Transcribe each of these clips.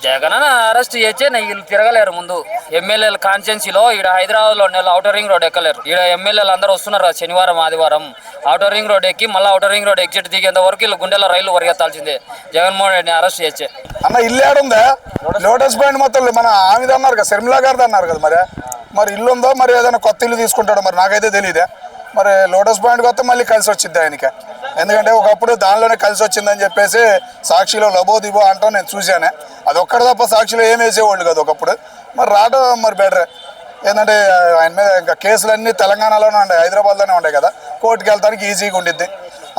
Jagan arrest చేస్తే వీళ్ళు తిరగలేరు ముందు. ఎమ్మెల్యేల కాన్స్టిట్యున్సీలో ఈడ హైదరాబాద్ లో ఔటర్ రింగ్ రోడ్ ఎక్కలేరు. ఈడ ఎమ్మెల్యేలు అందరూ వస్తున్నారు శనివారం ఆదివారం ఔటర్ రింగ్ రోడ్ ఎక్కి మళ్ళీ ఔటర్ రింగ్ రోడ్ ఎగ్జిట్ దిగేంత వరకు వీళ్ళు గుండెల రైలు పరిగెత్తాల్సిందే జగన్మోహన్ రెడ్డిని అరెస్ట్ చేస్తే. అన్న ఇల్లు ఏడుందా? లోటస్ పాయింట్ మొత్తం మన ఆమెది అన్నారు కదా, శర్మిలా గారిది అన్నారు కదా. మరి ఇల్లు ఉందో, మరి ఏదైనా కొత్త ఇల్లు తీసుకుంటాడో మరి నాకైతే తెలియదే. మరి లోటస్ పాయింట్కి వస్తే మళ్ళీ కలిసి వచ్చింది ఆయనకి. ఎందుకంటే ఒకప్పుడు దానిలోనే కలిసి వచ్చిందని చెప్పేసి సాక్షిలో లబో దిబో అంటాం నేను చూశానే. అది ఒక్కడ తప్ప సాక్షిలో ఏం వేసేవాళ్ళు కదా ఒకప్పుడు. మరి రావడం మరి బెటర్. ఏంటంటే ఆయన మీద ఇంకా కేసులన్నీ తెలంగాణలోనే ఉన్నాయి, హైదరాబాద్లోనే ఉన్నాయి కదా. కోర్టుకి వెళ్తానికి ఈజీగా ఉండిద్ది.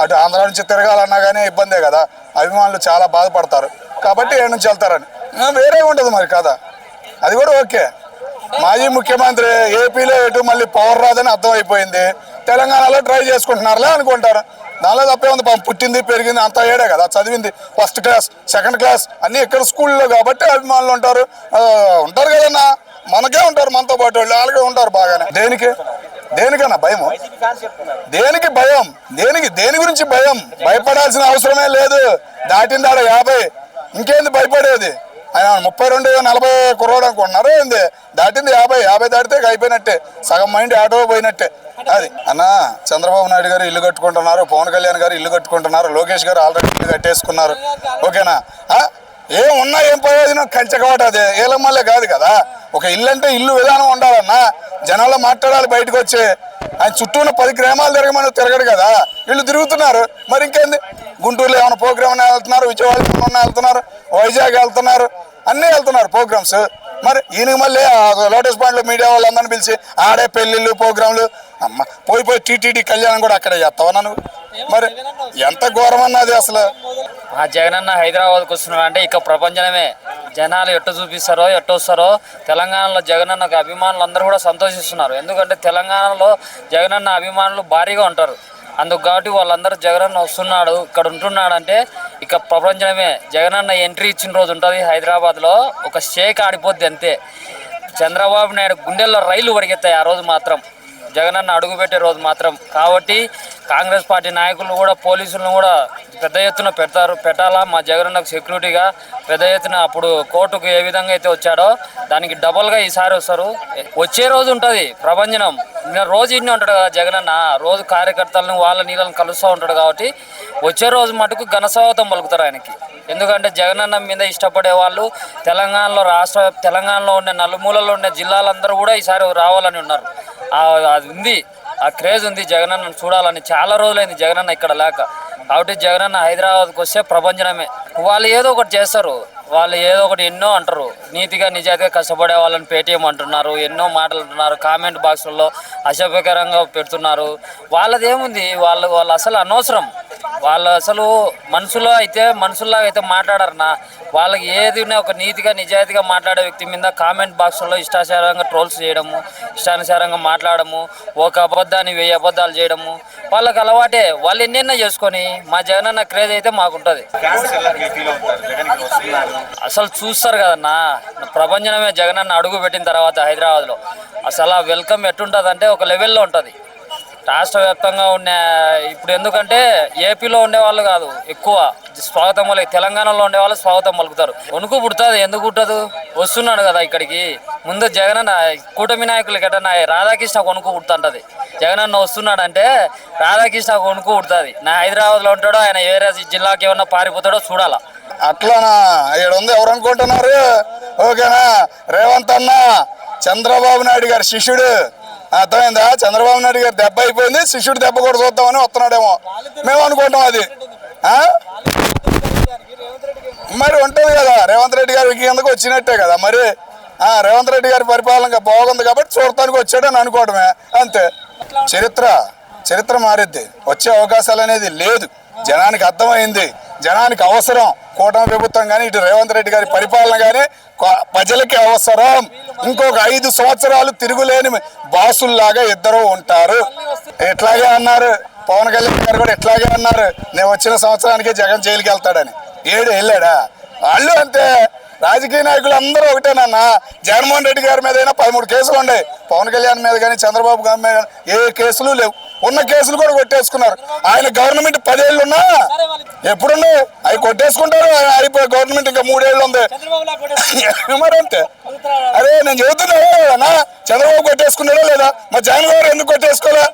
అటు ఆంధ్ర నుంచి తిరగాలన్నా కానీ ఇబ్బందే కదా. అభిమానులు చాలా బాధపడతారు కాబట్టి ఏడు నుంచి వెళ్తారని వేరే ఉంటుంది మరి కదా. అది కూడా ఓకే. మాజీ ముఖ్యమంత్రి ఏపీలో ఎటు మళ్ళీ పవర్ రాదని అర్థమైపోయింది. తెలంగాణలో ట్రై చేసుకుంటున్నారులే అనుకుంటారు. దానిలో తప్పే ఉంది. పుట్టింది పెరిగింది అంతా ఏడే కదా, చదివింది ఫస్ట్ క్లాస్ సెకండ్ క్లాస్ అన్నీ ఇక్కడ స్కూల్లో కాబట్టి అభిమానులు ఉంటారు కదన్నా. మనకే ఉంటారు, మనతో పాటు వాళ్ళు వాళ్ళకే ఉంటారు బాగానే. దేనికన్నా భయము? దేనికి భయం? దేని గురించి భయం? భయపడాల్సిన అవసరమే లేదు. దాటింది ఆడ 50, ఇంకేంది భయపడేది? ఆయన 32 40 కుర్రోడు అనుకుంటున్నారు ఏంది? దాటింది 50 దాటితే అయిపోయినట్టే, సగం మైండ్ ఆటో పోయినట్టే. అది అన్న, చంద్రబాబు నాయుడు గారు ఇల్లు కట్టుకుంటున్నారు, పవన్ కళ్యాణ్ గారు ఇల్లు కట్టుకుంటున్నారు, లోకేష్ గారు ఆల్రెడీ ఇల్లు కట్టేసుకున్నారు. ఓకేనా? ఏం ఉన్నా ఏం ప్రయోజనం? కంచకవాట అదే ఏలమ్మల్లే కాదు కదా. ఒక ఇల్లు అంటే ఇల్లు విధానం ఉండాలన్నా. జనాల్లో మాట్లాడాలి బయటకు వచ్చి. ఆయన చుట్టూ ఉన్న 10 గ్రామాలు తిరగమని తిరగడు కదా, వీళ్ళు తిరుగుతున్నారు. మరి ఇంకేంది? గుంటూరులో ఏమైనా ప్రోగ్రామ్ వెళ్తున్నారు, విజయవాడలో వెళ్తున్నారు, వైజాగ్ వెళ్తున్నారు, అన్నీ వెళ్తున్నారు ప్రోగ్రామ్స్. మరి ఈయనకి మళ్ళీ లోటస్ పాయింట్లో మీడియా వాళ్ళందరినీ పిలిచి ఆడే పెళ్ళిళ్ళు ప్రోగ్రాంలు. అమ్మ పోయి టీటీడీ కళ్యాణం కూడా అక్కడే చేస్తావా నువ్వు? మరి ఎంత ఘోరమన్నది అసలు. ఆ జగనన్న హైదరాబాద్కి వస్తున్నాడు అంటే ఇక ప్రపంచమే. జనాలు ఎట్టు చూపిస్తారో ఎట్టు వస్తారో. తెలంగాణలో జగనన్నకు అభిమానులు అందరూ కూడా సంతోషిస్తున్నారు. ఎందుకంటే తెలంగాణలో జగనన్న అభిమానులు భారీగా ఉంటారు. అందుకు కాబట్టి వాళ్ళందరూ జగనన్న వస్తున్నాడు ఇక్కడ ఉంటున్నాడు అంటే ఇక ప్రపంచమే. జగనన్న ఎంట్రీ ఇచ్చిన రోజు ఉంటుంది హైదరాబాద్లో, ఒక షేక్ ఆడిపోద్ది అంతే. చంద్రబాబు నాయుడు గుండెల్లో రైలు పరిగెత్తాయి ఆ రోజు మాత్రం, జగనన్న అడుగుపెట్టే రోజు మాత్రం. కాబట్టి కాంగ్రెస్ పార్టీ నాయకులు కూడా పోలీసులను కూడా పెద్ద ఎత్తున పెట్టాలా. మా జగనన్నకు సెక్యూరిటీగా పెద్ద ఎత్తున అప్పుడు కోర్టుకు ఏ విధంగా అయితే వచ్చాడో దానికి డబల్గా ఈసారి వస్తారు. వచ్చే రోజు ఉంటుంది ప్రభంజనం. రోజు ఇన్ని ఉంటాడు కదా జగనన్న, రోజు కార్యకర్తలను వాళ్ళ నీళ్ళని కలుస్తూ ఉంటాడు. కాబట్టి వచ్చే రోజు మటుకు ఘనస్వాగతం పలుకుతారు ఆయనకి. ఎందుకంటే జగనన్న మీద ఇష్టపడే వాళ్ళు తెలంగాణలో ఉండే నలుమూలలో ఉండే జిల్లాలందరూ కూడా ఈసారి రావాలని ఉన్నారు. అది ఉంది, ఆ క్రేజ్ ఉంది జగనన్న చూడాలని. చాలా రోజులైంది జగనన్న ఇక్కడ లేక. కాబట్టి జగనన్న హైదరాబాద్కి వస్తే ప్రపంచమే. వాళ్ళు ఏదో ఒకటి చేస్తారు, వాళ్ళు ఏదో ఒకటి ఎన్నో అంటారు. నీతిగా నిజాయితీగా కష్టపడే వాళ్ళని పేటీఎం అంటున్నారు, ఎన్నో మాటలు అంటున్నారు, కామెంట్ బాక్సుల్లో అసభ్యకరంగా పెడుతున్నారు. వాళ్ళది ఏముంది? వాళ్ళు అసలు అనవసరం. వాళ్ళు అసలు మనుషుల్లాగా అయితే మాట్లాడారన్నా. వాళ్ళకి ఏది ఒక నీతిగా నిజాయితీగా మాట్లాడే వ్యక్తి మీద కామెంట్ బాక్స్లో ఇష్టానుసారంగా ట్రోల్స్ చేయడము, ఇష్టానుసారంగా మాట్లాడము, ఒక అబద్ధాన్ని 1000 అబద్ధాలు చేయడము వాళ్ళకి అలవాటే. వాళ్ళు ఎన్నెన్నో చేసుకొని మా జగనన్న క్రేజ్ అయితే మాకుంటుంది. అసలు చూస్తారు కదన్నా, ప్రపంచమే జగనన్న అడుగు పెట్టిన తర్వాత హైదరాబాద్లో అసలు ఆ వెల్కమ్ ఎట్టుంటుంది అంటే ఒక లెవెల్లో ఉంటుంది. రాష్ట్ర వ్యాప్తంగా ఉన్న ఇప్పుడు ఎందుకంటే ఏపీలో ఉండేవాళ్ళు కాదు ఎక్కువ స్వాగతం పలికి, తెలంగాణలో ఉండేవాళ్ళు స్వాగతం పలుకుతారు. వణుకు పుడుతుంది. ఎందుకు పుట్టదు? వస్తున్నాడు కదా ఇక్కడికి. ముందు జగనన్న కూటమి నాయకులకి ఎట్టన్నా రాధాకృష్ణ వణుకు పుడుతుంటుంది. జగనన్న వస్తున్నాడంటే రాధాకృష్ణ వణుకు పుడుతుంది. నా హైదరాబాద్లో ఉంటాడో ఆయన వేరే జిల్లాకి ఏమన్నా పారిపోతాడో చూడాలా. అట్లానా? ఇక్కడ ఉంది ఎవరు అనుకుంటున్నారు? ఓకేనా? రేవంత్ అన్న చంద్రబాబు నాయుడు గారి శిష్యుడు. అర్థమైందా? చంద్రబాబు నాయుడు గారు దెబ్బ అయిపోయింది, శిష్యుడు దెబ్బ కూడా చూద్దామని వస్తున్నాడేమో మేము అనుకుంటాం. అది మరి ఉంటుంది కదా, రేవంత్ రెడ్డి గారికి కిందకు వచ్చినట్టే కదా. మరి రేవంత్ రెడ్డి గారి పరిపాలన బాగుంది కాబట్టి చూడటానికి వచ్చాడని అనుకోవడమే అంతే. చరిత్ర మారిద్ది. వచ్చే అవకాశాలు అనేది లేదు. జనానికి అర్థమైంది, జనానికి అవసరం కూటమి ప్రభుత్వం కానీ ఇటు రేవంత్ రెడ్డి గారి పరిపాలన కానీ ప్రజలకి అవసరం. ఇంకొక 5 సంవత్సరాలు తిరుగులేని బాసుల్లాగా ఇద్దరు ఉంటారు. ఎట్లాగే అన్నారు పవన్ కళ్యాణ్ గారు కూడా, ఎట్లాగే అన్నారు నేను వచ్చిన సంవత్సరానికే జగన్ జైలుకి వెళ్తాడని. వెళ్ళాడా? వాళ్ళు అంతే. రాజకీయ నాయకులు అందరూ ఒకటేనన్నా. జగన్మోహన్ రెడ్డి గారి మీద అయినా 13 కేసులు ఉన్నాయి. పవన్ కళ్యాణ్ మీద కానీ చంద్రబాబు గారి మీద ఏ కేసులు లేవు. ఉన్న కేసులు కూడా కొట్టేసుకున్నారు. ఆయన గవర్నమెంట్ 10 ఏళ్ళు ఉన్నా ఎప్పుడున్నాయి అవి కొట్టేసుకుంటారు. అయిపోయి గవర్నమెంట్ ఇంకా 3 ఏళ్ళు ఉంది మరి అంతే. అరే నేను చెబుతున్నా చంద్రబాబు కొట్టేసుకున్నాడా లేదా, మరి జగన్ గారు ఎందుకు కొట్టేసుకోలే?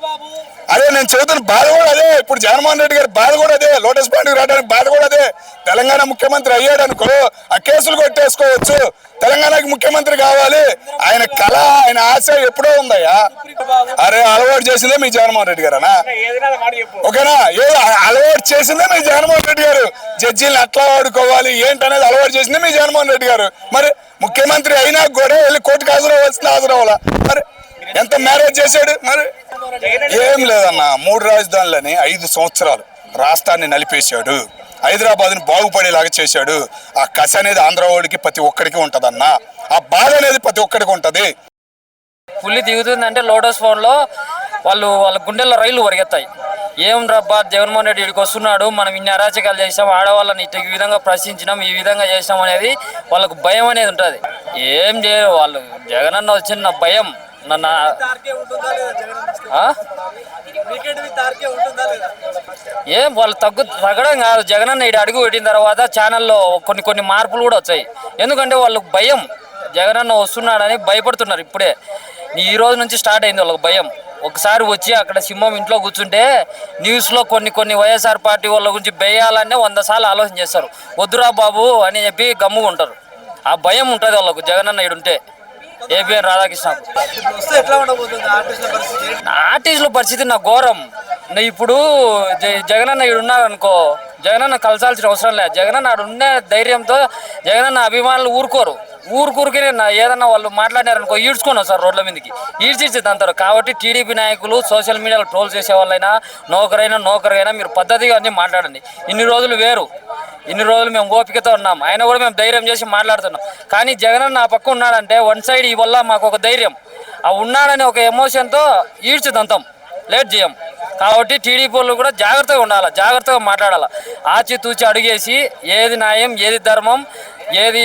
అదే నేను చెబుతున్న బాధ కూడా అదే. ఇప్పుడు జగన్మోహన్ రెడ్డి గారి బాధ కూడా అదే, లోటస్ పాయింట్కి రావడానికి బాధ కూడా అదే. తెలంగాణ ముఖ్యమంత్రి అయ్యాడు అనుకో ఆ కేసులు కొట్టేసుకోవచ్చు. తెలంగాణకి ముఖ్యమంత్రి కావాలి ఆయన కళ, ఆయన ఆశ ఎప్పుడో ఉందయ్యా. అరే అలవాటు చేసిందే మీ జగన్మోహన్ రెడ్డి గారనా? ఓకేనా? అలవాటు చేసిందే మీ జగన్మోహన్ రెడ్డి గారు. జడ్జీలను అట్లా వాడుకోవాలి ఏంటనేది అలవాటు చేసిందే మీ జగన్మోహన్ రెడ్డి గారు. మరి ముఖ్యమంత్రి అయినా కూడా వెళ్ళి కోర్టుకు హాజరవ్వాల్సింది హాజరవ్వాలా? మరి ఎంత మ్యారేజ్ చేశాడు? మరి ఏం లేదన్న, 3 రాజధానులని 5 సంవత్సరాలు రాష్ట్రాన్ని నలిపేశాడు. హైదరాబాద్ని బాగుపడేలాగా చేశాడు. ఆ కసి అనేది ఆంధ్ర వాడికి ప్రతి ఒక్కడికి ఉంటదన్న, ఆ బాధ అనేది ప్రతి ఒక్కడికి ఉంటది. పుల్లి దిగుతుందంటే లోటస్ ఫోన్లో వాళ్ళ గుండెల్లో రైళ్లు పరిగెత్తాయి. ఏం రబ్బా జగన్మోహన్ రెడ్డి ఇక్కడికి వస్తున్నాడు, మనం ఇన్ని అరాచకాలు చేసాం, ఆడవాళ్ళని ఈ విధంగా ప్రశ్నించినాం, ఈ విధంగా చేసాం అనేది వాళ్ళకు భయం అనేది ఉంటుంది. ఏం చేయరు వాళ్ళు. జగనన్న వచ్చిన భయం నన్ను ఏం వాళ్ళు తగ్గడం కాదు. జగనన్న ఇటు అడుగు పెట్టిన తర్వాత ఛానల్లో కొన్ని మార్పులు కూడా వచ్చాయి. ఎందుకంటే వాళ్ళకు భయం, జగనన్న వస్తున్నాడని భయపడుతున్నారు. ఇప్పుడే ఈ రోజు నుంచి స్టార్ట్ అయింది వాళ్ళకి భయం. ఒకసారి వచ్చి అక్కడ సింహం ఇంట్లో కూర్చుంటే న్యూస్లో కొన్ని వైఎస్ఆర్ పార్టీ వాళ్ళ గురించి వేయాలనే 100 సార్లు ఆలోచన చేస్తారు. వద్దురా బాబు అని చెప్పి గమ్ముగా ఉంటారు. ఆ భయం ఉంటుంది వాళ్ళకు జగనన్న ఇడుంటే. ఏపీఎన్ రాధాకృష్ణ ఆర్టిస్టుల పరిస్థితి నా ఘోరం. ఇప్పుడు జగనన్న ఇక్కడ ఉన్నారు అనుకో, జగనన్న కలిసాల్సిన అవసరం లేదు. జగనన్న ఆడు ఉండే ధైర్యంతో జగనన్న అభిమానులు ఊరుకూరికి ఏదన్నా వాళ్ళు మాట్లాడారనుకో ఈడ్చుకొని వస్తారు రోడ్ల మీదకి, ఈడ్చిచ్చేది అంటారు. కాబట్టి టీడీపీ నాయకులు సోషల్ మీడియాలో ట్రోల్ చేసే వాళ్ళైనా నోకరైనా మీరు పద్ధతిగా అన్నీ మాట్లాడండి. ఇన్ని రోజులు వేరు, ఇన్ని రోజులు మేము ఓపికతో ఉన్నాం, ఆయన కూడా మేము ధైర్యం చేసి మాట్లాడుతున్నాం. కానీ జగనన్న నా పక్క ఉన్నాడంటే వన్ సైడ్ ఈ వల్ల మాకు ఒక ధైర్యం, ఆ ఉన్నాడని ఒక ఎమోషన్తో ఈడ్చిదంతాం, లేట్ చేయం. కాబట్టి టీడీపీ వాళ్ళు కూడా జాగ్రత్తగా ఉండాలి, జాగ్రత్తగా మాట్లాడాలి. ఆచితూచి అడుగేసి ఏది న్యాయం ఏది ధర్మం ఏది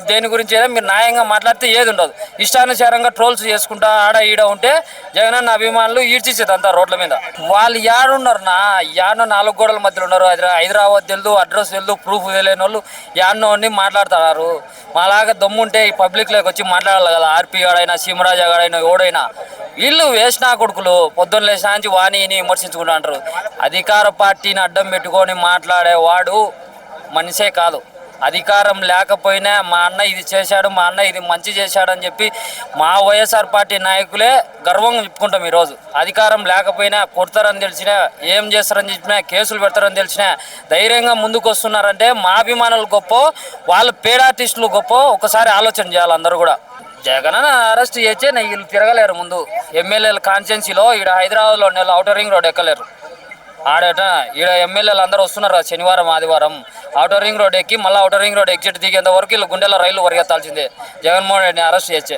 దేని గురించి ఏదో మీరు న్యాయంగా మాట్లాడితే ఏది ఉండదు. ఇష్టానుసారంగా ట్రోల్స్ చేసుకుంటా ఆడ ఈడ ఉంటే జగనన్న అభిమానులు ఈడ్చిచ్చేదంతా రోడ్ల మీద. వాళ్ళు యాడున్నారు యాడో 4 గోడల మధ్యలో ఉన్నారు. హైదరాబాద్ తెలుదు, అడ్రస్ తెలుదు, ప్రూఫ్ తెలియని వాళ్ళు యాడనో ఉండి మాట్లాడుతున్నారు. మాలాగా దమ్ముంటే ఈ పబ్లిక్లోకి వచ్చి మాట్లాడాలి కదా. ఆర్పీ గాడైనా సీమరాజా గాడైనా ఎవడైనా వీళ్ళు వేసినా కొడుకులు పొద్దున్న లేచినా నుంచి వాణిని విమర్శించుకుంటూ అంటారు. అధికార పార్టీని అడ్డం పెట్టుకొని మాట్లాడేవాడు మనిషే కాదు. అధికారం లేకపోయినా మా అన్న ఇది చేశాడు, మా అన్న ఇది మంచి చేశాడని చెప్పి మా వైఎస్ఆర్ పార్టీ నాయకులే గర్వంగా చెప్పుకుంటాం. ఈరోజు అధికారం లేకపోయినా కొడతారని తెలిసినా, ఏం చేస్తారని చెప్పినా, కేసులు పెడతారని తెలిసినా ధైర్యంగా ముందుకు వస్తున్నారంటే మా అభిమానులు గొప్ప, వాళ్ళ పేడ ఆర్టిస్టులు గొప్ప. ఒకసారి ఆలోచన చేయాలి అందరూ కూడా. జగనన్న అరెస్ట్ చేస్తే వీళ్ళు తిరగలేరు. ముందు ఎమ్మెల్యేల కాన్స్టిట్యున్సీలో ఈడ హైదరాబాద్లో ఔటర్ రింగ్ రోడ్ ఎక్కలేరు. ఆడట ఈడ ఎమ్మెల్యేలు అందరూ వస్తున్నారు కదా శనివారం ఆదివారం, ఔటర్ రింగ్ రోడ్ ఎక్కి మళ్ళీ ఔటర్ రింగ్ రోడ్ ఎగ్జిట్ దిగేంత వరకు వీళ్ళు గుండెల రైలు పరిగెత్తాల్సిందే జగన్మోహన్ రెడ్డిని అరెస్ట్ చేస్తే.